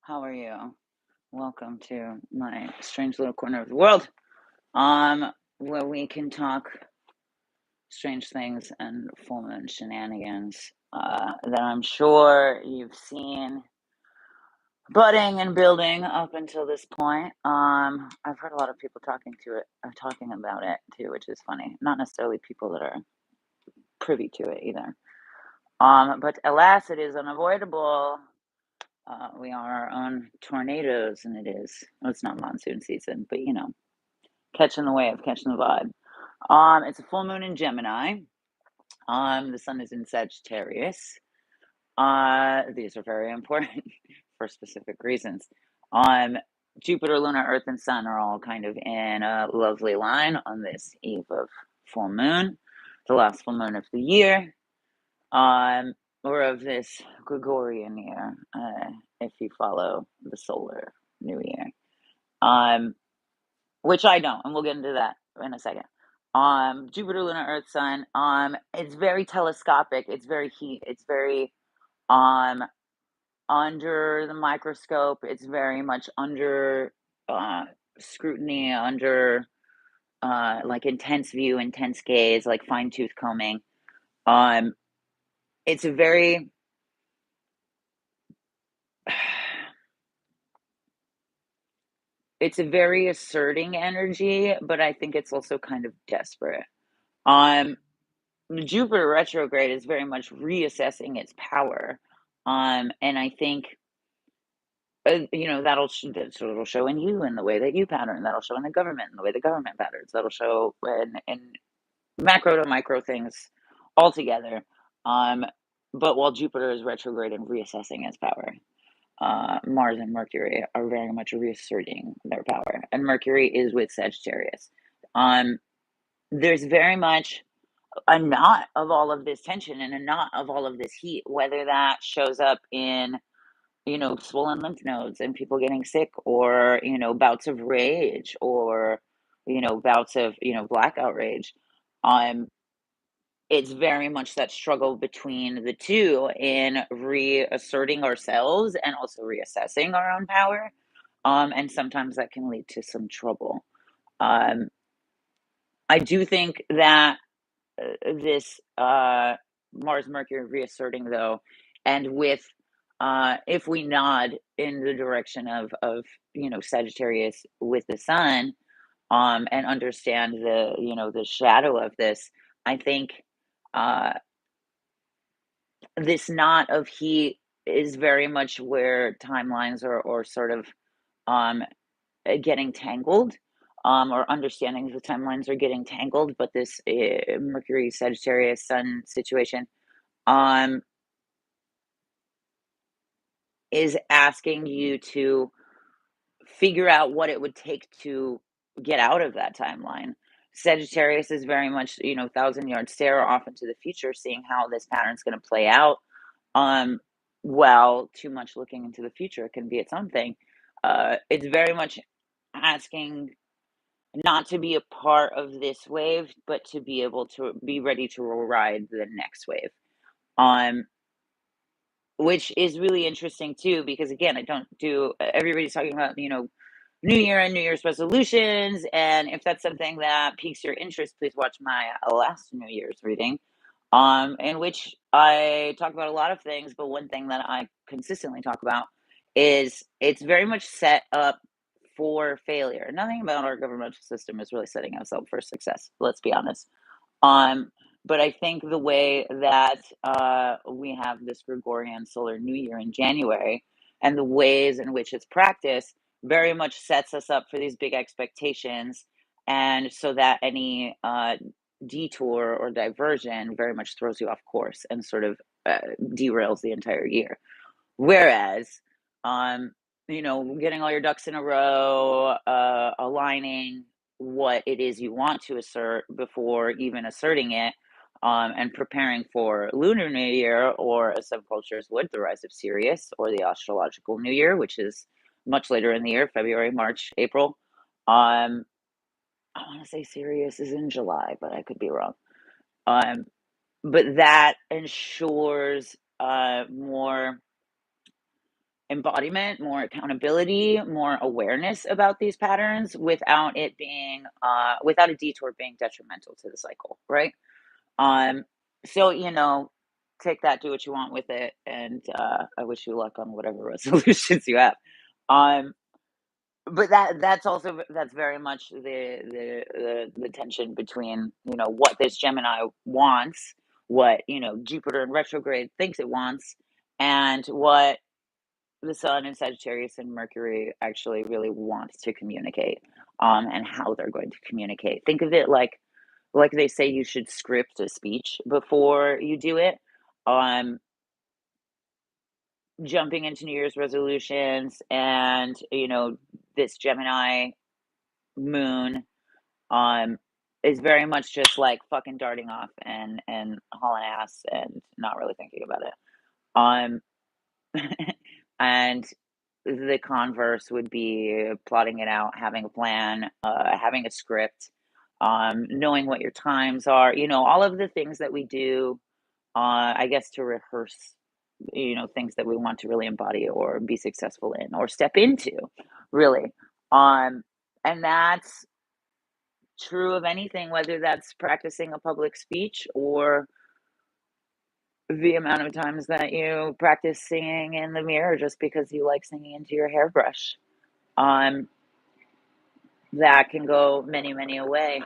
How are you? Welcome to my strange little corner of the world, where we can talk strange things and full moon shenanigans that I'm sure you've seen budding and building up until this point. I've heard a lot of people talking about it too, which is funny. Not necessarily people that are privy to it either. But alas, it is unavoidable. We are our own tornadoes, and well, it's not monsoon season, but catching the wave, catching the vibe. It's a full moon in Gemini. The sun is in Sagittarius. These are very important for specific reasons. Um, Jupiter, Luna, Earth, and Sun are all kind of in a lovely line on this eve of full moon, the last full moon of the year, or of this Gregorian year, if you follow the solar new year. Which I don't, and we'll get into that in a second. Jupiter, Luna, Earth, Sun. It's very telescopic. It's very It's very um under the microscope. It's very much under scrutiny, under like intense view, intense gaze, like fine tooth combing. Um, it's a very it's a very asserting energy, but I think it's also kind of desperate. Um, Jupiter retrograde is very much reassessing its power. And I think, so it'll show in you in the way that you pattern. That'll show in the government in the way the government patterns. That'll show in macro to micro things altogether. Um, but while Jupiter is retrograde and reassessing its power, Mars and Mercury are very much reasserting their power. And Mercury is with Sagittarius. Um, there's very much a knot of all of this tension and a knot of all of this heat, whether that shows up in, swollen lymph nodes and people getting sick, or, bouts of rage, or, bouts of, blackout rage. Um, it's very much that struggle between the two in reasserting ourselves and also reassessing our own power. And sometimes that can lead to some trouble. Um, I do think that this Mars Mercury reasserting though, and with if we nod in the direction of Sagittarius with the Sun, and understand the shadow of this, I think uh this knot of heat is very much where timelines or sort of um getting tangled, or understanding the timelines are getting tangled. But this Mercury Sagittarius Sun situation um, is asking you to figure out what it would take to get out of that timeline. Sagittarius is very much, thousand yard stare off into the future, seeing how this pattern's going to play out. Um, well, too much looking into the future can be its own thing. It's very much asking not to be a part of this wave, but to be able to be ready to ride the next wave. Um, which is really interesting too, because again, I don't do everybody's talking about, New Year and New Year's resolutions. And if that's something that piques your interest, please watch my last New Year's reading, in which I talk about a lot of things. But one thing that I consistently talk about is it's very much set up for failure. Nothing about our governmental system is really setting us up for success. Let's be honest. Um, but I think the way that we have this Gregorian solar new year in January, and the ways in which it's practiced, very much sets us up for these big expectations. And so that any detour or diversion very much throws you off course and sort of derails the entire year. Whereas, um, getting all your ducks in a row, aligning what it is you want to assert before even asserting it, and preparing for Lunar New Year, or as some cultures would, the rise of Sirius, or the astrological New Year, which is much later in the year, February, March, April. Um, I want to say Sirius is in July, but I could be wrong. Um, but that ensures more embodiment, more accountability, more awareness about these patterns without it being without a detour being detrimental to the cycle, right? Um, so, take that, do what you want with it, and I wish you luck on whatever resolutions you have. Um, but that's very much the tension between, what this Gemini wants, what, Jupiter in retrograde thinks it wants, and what the Sun and Sagittarius and Mercury actually really wants to communicate, and how they're going to communicate. Think of it like they say you should script a speech before you do it. Um, Jumping into New Year's resolutions and, this Gemini moon, um, is very much just like fucking darting off and hauling ass and not really thinking about it. Um, and the converse would be plotting it out, having a plan, having a script, knowing what your times are, all of the things that we do, I guess, to rehearse, things that we want to really embody or be successful in or step into, really. Um, and that's true of anything, whether that's practicing a public speech or the amount of times that you practice singing in the mirror just because you like singing into your hairbrush. Um, that can go many, many a way.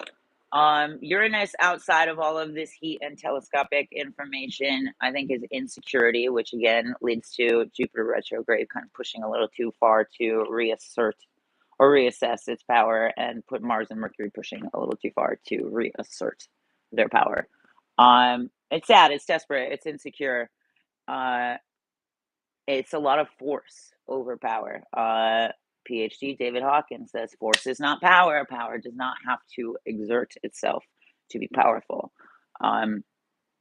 Uranus, outside of all of this heat and telescopic information, I think is insecurity, which again leads to Jupiter retrograde, kind of pushing a little too far to reassert or reassess its power, and put Mars and Mercury pushing a little too far to reassert their power. It's sad, it's desperate, it's insecure. Uh, it's a lot of force over power. PhD David Hawkins says force is not power. Power does not have to exert itself to be powerful. Um,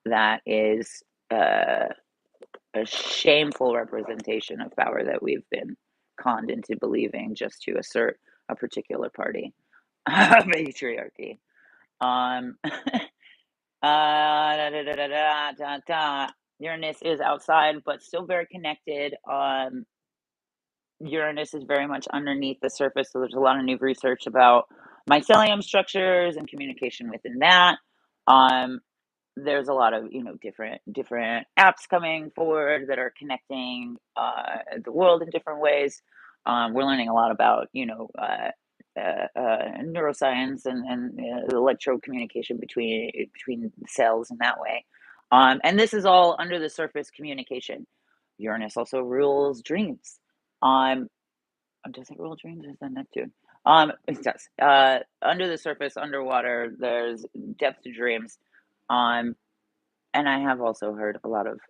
that is a shameful representation of power that we've been conned into believing just to assert a particular party. Patriarchy. Um, da, da, da, da, da, da, da. Uranus is outside, but still very connected. Uranus is very much underneath the surface, so there's a lot of new research about mycelium structures and communication within that. Um, there's a lot of different apps coming forward that are connecting the world in different ways. We're learning a lot about neuroscience and electro communication between cells in that way. And this is all under the surface communication. Uranus also rules dreams. Um, does it rule dreams? Or is that Neptune? It does. Under the surface, underwater, there's depth to dreams. Um, and I have also heard a lot of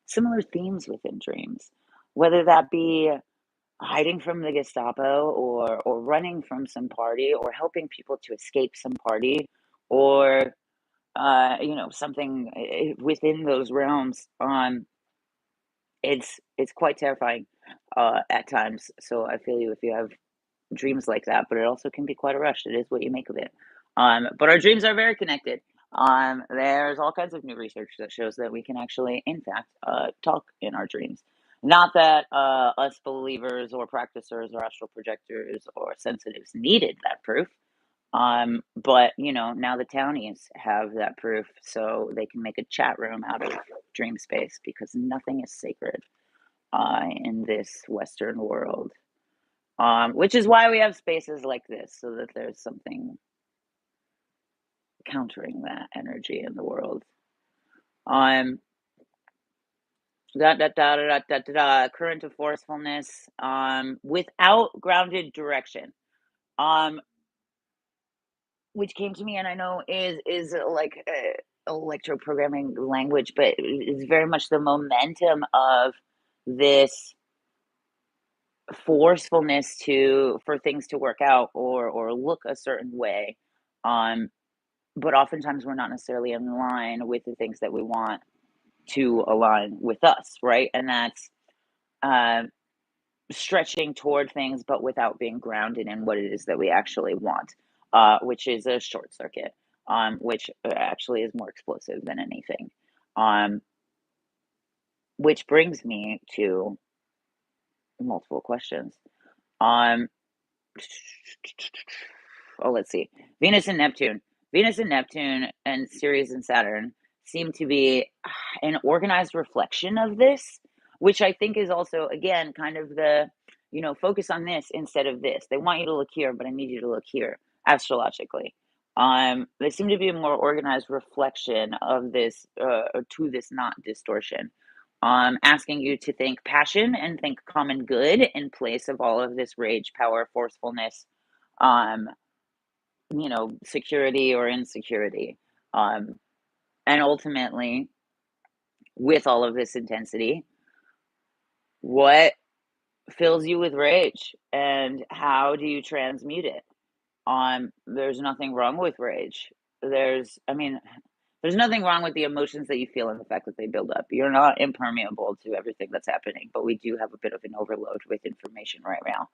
similar themes within dreams, whether that be hiding from the Gestapo or running from some party or helping people to escape some party or something within those realms. It's quite terrifying at times. So I feel you if you have dreams like that, but it also can be quite a rush. It is what you make of it. But our dreams are very connected. There's all kinds of new research that shows that we can actually, in fact, talk in our dreams. Not that us believers or practicers or astral projectors or sensitives needed that proof. But now the townies have that proof, so they can make a chat room out of dream space because nothing is sacred in this Western world. Which is why we have spaces like this, so that there's something countering that energy in the world. Um, current of forcefulness, without grounded direction. Um, which came to me, and I know is like electro programming language, but it's very much the momentum of this forcefulness to for things to work out or look a certain way. Um, but oftentimes we're not necessarily in line with the things that we want to align with us, right? And that's uh, stretching toward things, but without being grounded in what it is that we actually want, which is a short circuit, which actually is more explosive than anything. Um, which brings me to multiple questions. Um, oh, let's see. Venus and Neptune. Venus and Neptune and Ceres and Saturn seem to be an organized reflection of this, which I think is also, again, kind of the, focus on this instead of this. They want you to look here, but I need you to look here astrologically. They seem to be a more organized reflection of this, to this not distortion. Asking you to think passion and think common good in place of all of this rage, power, forcefulness, um, security or insecurity. Um, and ultimately, with all of this intensity, what fills you with rage and how do you transmute it? There's nothing wrong with rage. There's nothing wrong with the emotions that you feel and the fact that they build up. You're not impermeable to everything that's happening, but we do have a bit of an overload with information right now,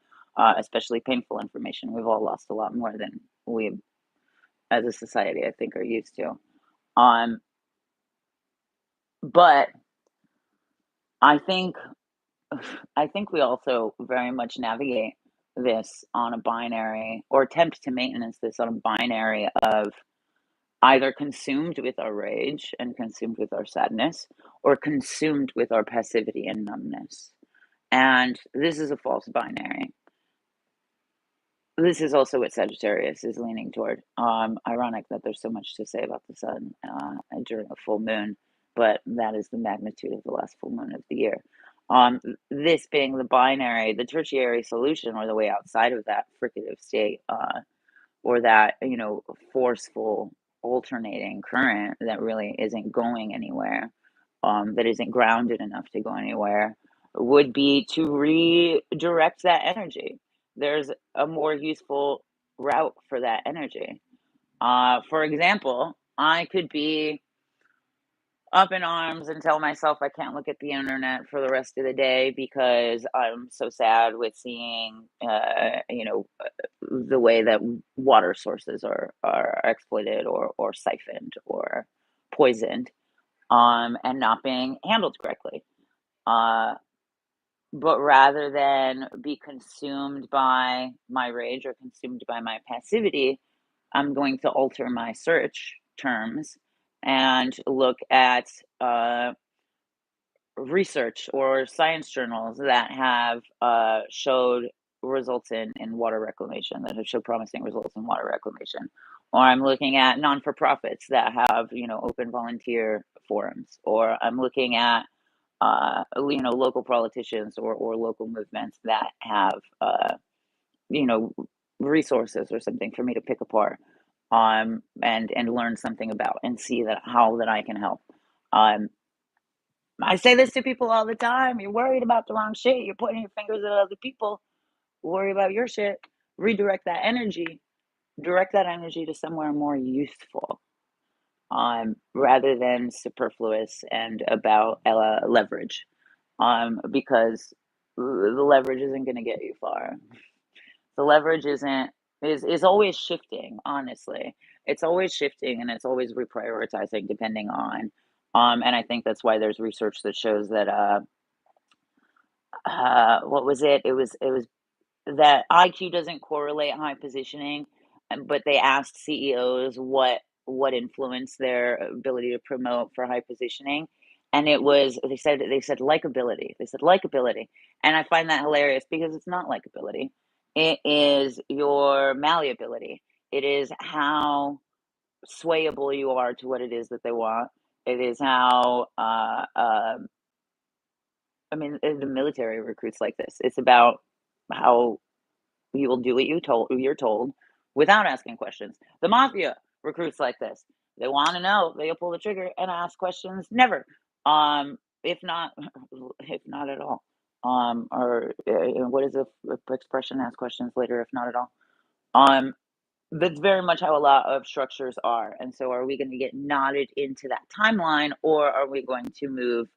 especially painful information. We've all lost a lot more than we, as a society, I think, are used to. Um, but I think I think we also very much navigate this on a binary or attempt to maintenance this on a binary of either consumed with our rage and consumed with our sadness or consumed with our passivity and numbness. And this is a false binary. This is also what Sagittarius is leaning toward. Ironic that there's so much to say about the sun during a full moon, but that is the magnitude of the last full moon of the year. This being the binary, the tertiary solution, or the way outside of that fricative state, or that, forceful alternating current that really isn't going anywhere, that isn't grounded enough to go anywhere, would be to redirect that energy. There's a more useful route for that energy. For example, I could be up in arms and tell myself I can't look at the internet for the rest of the day because I'm so sad with seeing, the way that water sources are exploited or siphoned or poisoned, and not being handled correctly. Uh, but rather than be consumed by my rage or consumed by my passivity, I'm going to alter my search terms and look at research or science journals that have showed results in water reclamation, that have showed promising results in water reclamation. Or I'm looking at non-for-profits that have, open volunteer forums. Or I'm looking at, local politicians or local movements that have, you know, resources or something for me to pick apart, and learn something about and see that how that I can help. Um, I say this to people all the time. You're worried about the wrong shit. You're pointing your fingers at other people. Worry about your shit. Redirect that energy. Direct that energy to somewhere more useful, rather than superfluous and about leverage. Because the leverage isn't going to get you far. The leverage isn't is always shifting. Honestly, it's always shifting and it's always reprioritizing depending on. And I think that's why there's research that shows that what was it? It was that IQ doesn't correlate high positioning, but they asked CEOs what influenced their ability to promote for high positioning, and it was they said likability. They said likability, and I find that hilarious because it's not likability. It is your malleability. It is how swayable you are to what it is that they want. It is how the military recruits like this. It's about how you will do what you're told without asking questions. The mafia recruits like this. They want to know. They'll pull the trigger and ask questions. Never. If not, if not at all. Or what is the expression? Ask questions later, if not at all. Um, that's very much how a lot of structures are. And so, are we going to get knotted into that timeline, or are we going to move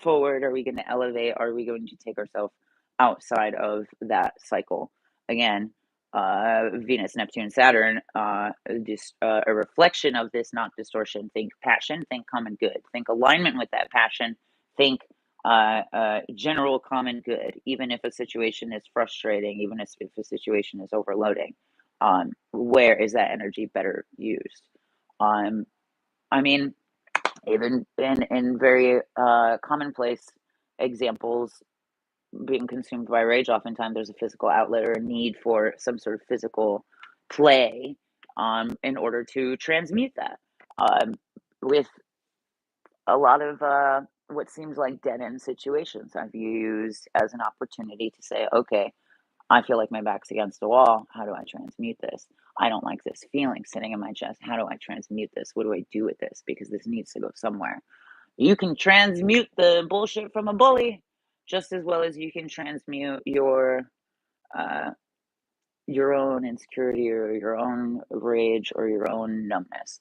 forward? Are we going to elevate? Are we going to take ourselves outside of that cycle again? Venus, Neptune, Saturn, just a reflection of this, not distortion. Think passion, think common good, think alignment with that passion, think general common good, even if a situation is frustrating, even if a situation is overloading. Where is that energy better used? I mean, even in very commonplace examples, being consumed by rage, oftentimes there's a physical outlet or a need for some sort of physical play in order to transmute that. With a lot of what seems like dead end situations, I've used as an opportunity to say, okay, I feel like my back's against the wall. How do I transmute this? I don't like this feeling sitting in my chest. How do I transmute this? What do I do with this? Because this needs to go somewhere. You can transmute the bullshit from a bully just as well as you can transmute uh, your own insecurity or your own rage or your own numbness.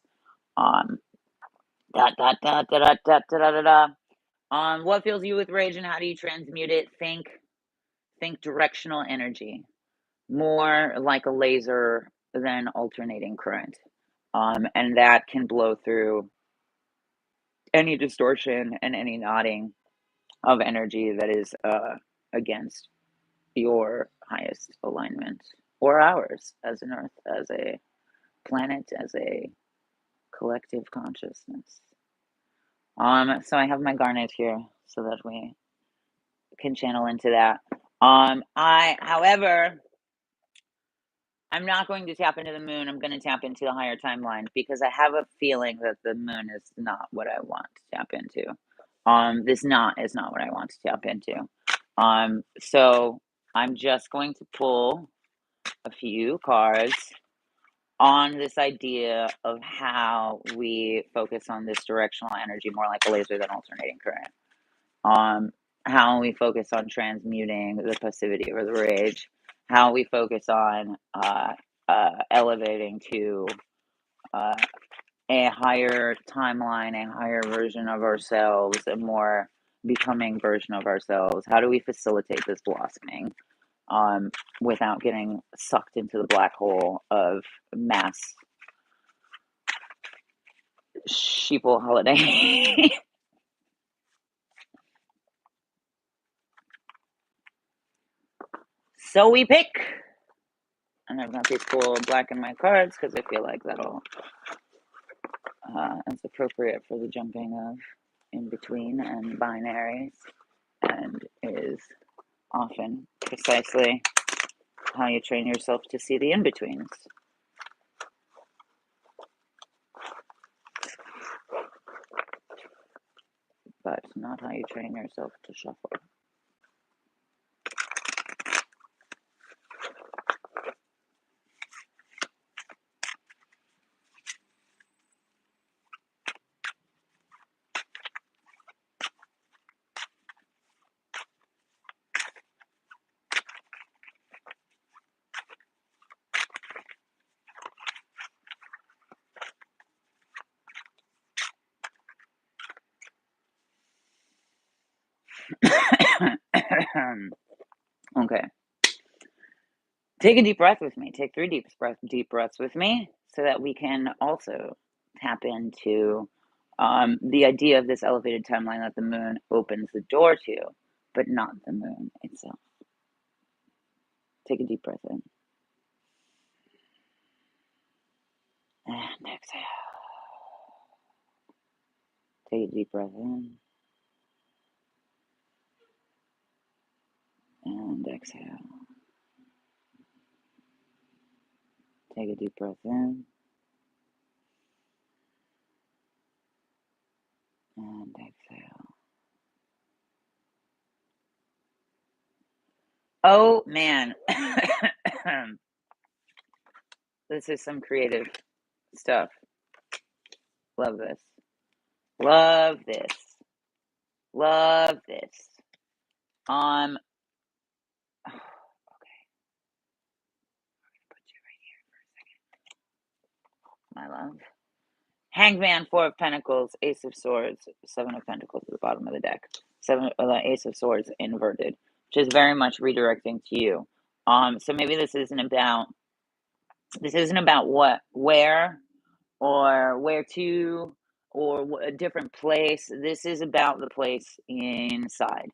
Um, da, da, da, da, da, da, da, da, da, da. What fills you with rage and how do you transmute it? Think directional energy, more like a laser than alternating current. And that can blow through any distortion and any knotting of energy that is against your highest alignment or ours as an earth, as a planet, as a collective consciousness. So I have my garnet here so that we can channel into that. However, I'm not going to tap into the moon. I'm going to tap into the higher timeline because I have a feeling that the moon is not what I want to tap into. This knot is not what I want to tap into. So I'm just going to pull a few cards on this idea of how we focus on this directional energy more like a laser than alternating current. How we focus on transmuting the passivity or the rage, how we focus on elevating to uh, a higher timeline, a higher version of ourselves, a more becoming version of ourselves. How do we facilitate this blossoming without getting sucked into the black hole of mass sheeple holiday? So we pick. And I've got these cool black and white cards because I feel like that'll it's appropriate for the jumping of in between and binaries, and is often precisely how you train yourself to see the in betweens, but not how you train yourself to shuffle. Okay. Take a deep breath with me. Take 3 deep breaths with me so that we can also tap into the idea of this elevated timeline that the moon opens the door to, but not the moon itself. Take a deep breath in. And exhale. Take a deep breath in. And exhale. Take a deep breath in. And exhale. Oh, man. This is some creative stuff. Love this. Love this. Love this. Okay. Put you right here for a second. My love. Hangman, 4 of Pentacles, Ace of Swords, 7 of Pentacles at the bottom of the deck. Ace of Swords inverted, which is very much redirecting to you. So maybe this isn't about This isn't about where to, or a different place. This is about the place inside.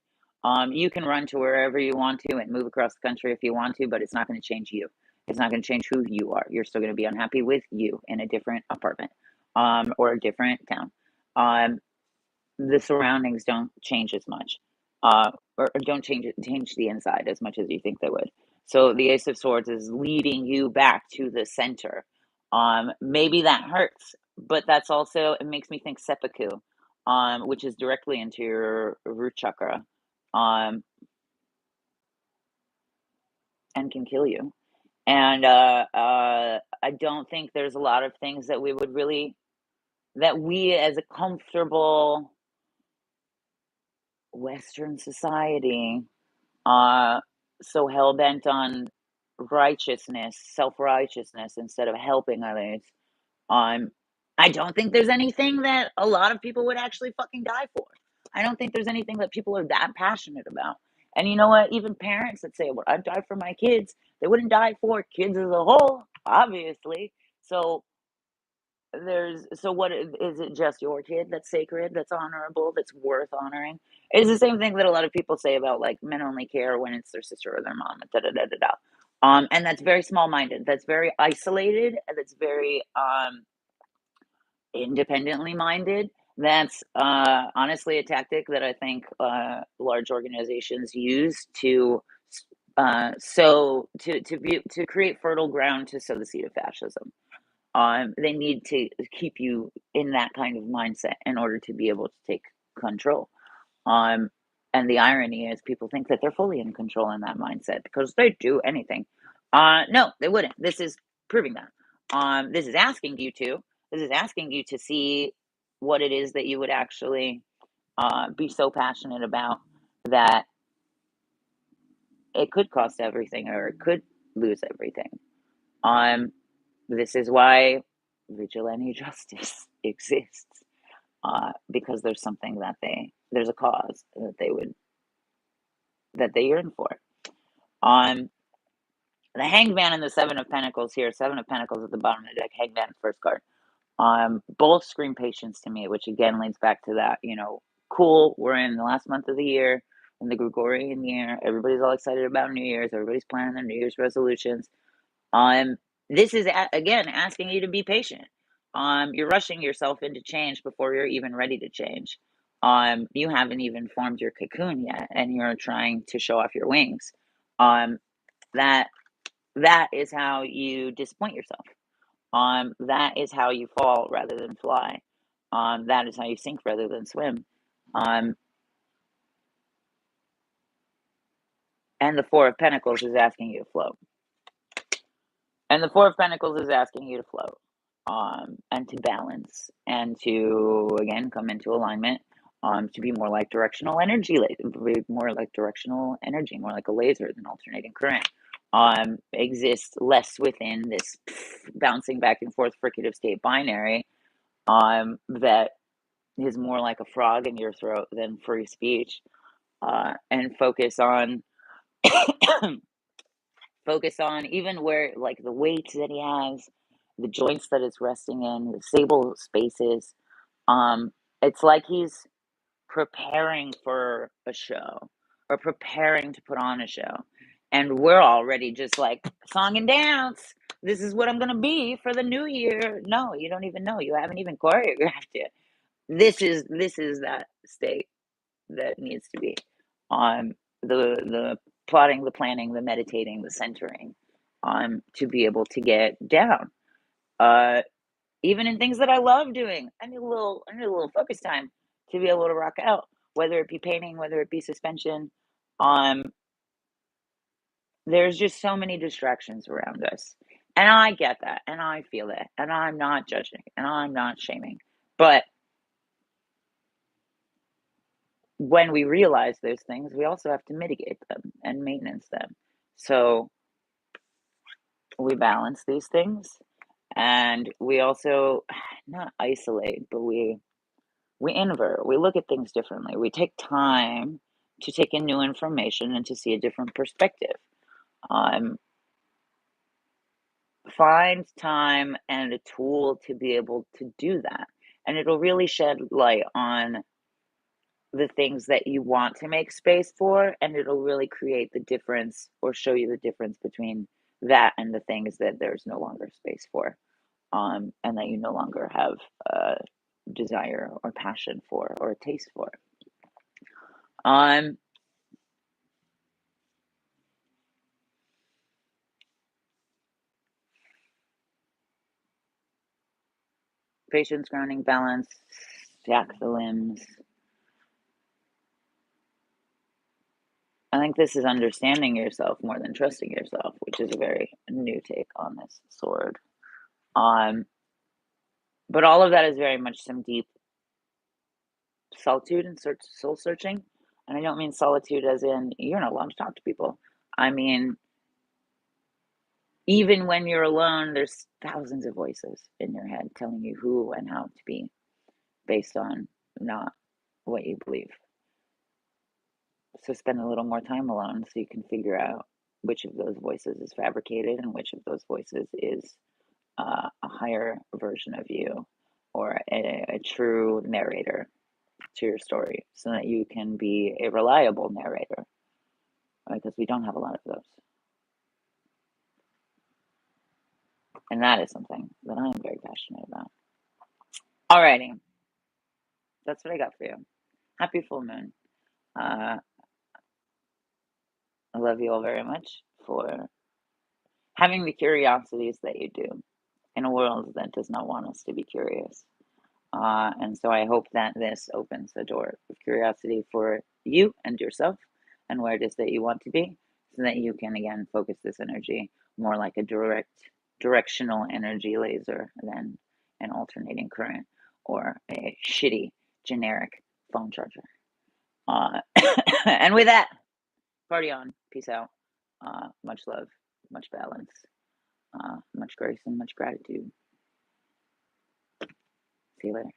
You can run to wherever you want to and move across the country if you want to, but it's not going to change you. It's not going to change who you are. You're still going to be unhappy with you in a different apartment, or a different town. Um, the surroundings don't change as much, or don't change the inside as much as you think they would. So the Ace of Swords is leading you back to the center. Maybe that hurts, but that's also, it makes me think seppuku, which is directly into your root chakra, um, and can kill you. And I don't think there's a lot of things that we would really, that we as a comfortable Western society, uh, so hell bent on righteousness, self righteousness instead of helping others. Um, I don't think there's anything that a lot of people would actually fucking die for. I don't think there's anything that people are that passionate about. And you know what? Even parents that say, "Well, I'd die for my kids," they wouldn't die for kids as a whole, obviously. So what is it, just your kid that's sacred, that's honorable, that's worth honoring? It's the same thing that a lot of people say about like men only care when it's their sister or their mom, da da da da da. And that's very small minded. That's very isolated. And that's very independently minded. That's honestly a tactic that I think large organizations use to to create fertile ground to sow the seed of fascism. They need to keep you in that kind of mindset in order to be able to take control. Um, and the irony is, people think that they're fully in control in that mindset because they do anything. No, they wouldn't. This is proving that. This is asking you to. This is asking you to see what it is that you would actually be so passionate about that it could cost everything or it could lose everything. Um, this is why vigilante justice exists, because there's something that there's a cause that they yearn for. Um, the Hanged Man and the Seven of Pentacles here, Seven of Pentacles at the bottom of the deck, Hanged Man first card. Both scream patience to me, which again leads back to that, cool, we're in the last month of the year, in the Gregorian year, everybody's all excited about New Year's, everybody's planning their New Year's resolutions. Um, this is again asking you to be patient. You're rushing yourself into change before you're even ready to change. You haven't even formed your cocoon yet, and you're trying to show off your wings. Um, that that is how you disappoint yourself. That is how you fall rather than fly. That is how you sink rather than swim. Um, and the Four of Pentacles is asking you to float. And the Four of Pentacles is asking you to float, and to balance, and to, again, come into alignment, to be more like directional energy, more like directional energy, more like a laser than alternating current. Exists less within this bouncing back and forth fricative state binary, that is more like a frog in your throat than free speech, and focus on focus on even where, like, the weight that he has, the joints that it's resting in, the stable spaces. It's like he's preparing for a show or preparing to put on a show. And we're already just like song and dance. This is what I'm gonna be for the new year. No, you don't even know. You haven't even choreographed it. This is that state that needs to be on the plotting, the planning, the meditating, the centering, to be able to get down. Uh, Even in things that I love doing, I need a little focus time to be able to rock out, whether it be painting, whether it be suspension. Um, there's just so many distractions around us. And I get that, and I feel that, and I'm not judging, and I'm not shaming. But when we realize those things, we also have to mitigate them and maintenance them. So we balance these things, and we also not isolate, but we invert. We look at things differently. We take time to take in new information and to see a different perspective. Um, find time and a tool to be able to do that. And it'll really shed light on the things that you want to make space for, and it'll really create the difference or show you the difference between that and the things that there's no longer space for, and that you no longer have a desire or passion for or a taste for. Um, Patience, grounding, balance, stack the limbs. I think this is understanding yourself more than trusting yourself, which is a very new take on this sword. Um, but all of that is very much some deep solitude and soul searching. And I don't mean solitude as in you're not allowed to talk to people. I mean, even when you're alone, there's thousands of voices in your head telling you who and how to be based on not what you believe. So spend a little more time alone so you can figure out which of those voices is fabricated and which of those voices is a higher version of you or a true narrator to your story so that you can be a reliable narrator because we don't have a lot of those. And that is something that I am very passionate about. Alrighty, that's what I got for you. Happy full moon. I love you all very much for having the curiosities that you do in a world that does not want us to be curious. And so I hope that this opens the door of curiosity for you and yourself and where it is that you want to be so that you can again focus this energy more like a directional energy laser than an alternating current or a shitty generic phone charger. And with that, party on. Peace out. Much love, much balance, much grace, and much gratitude. See you later.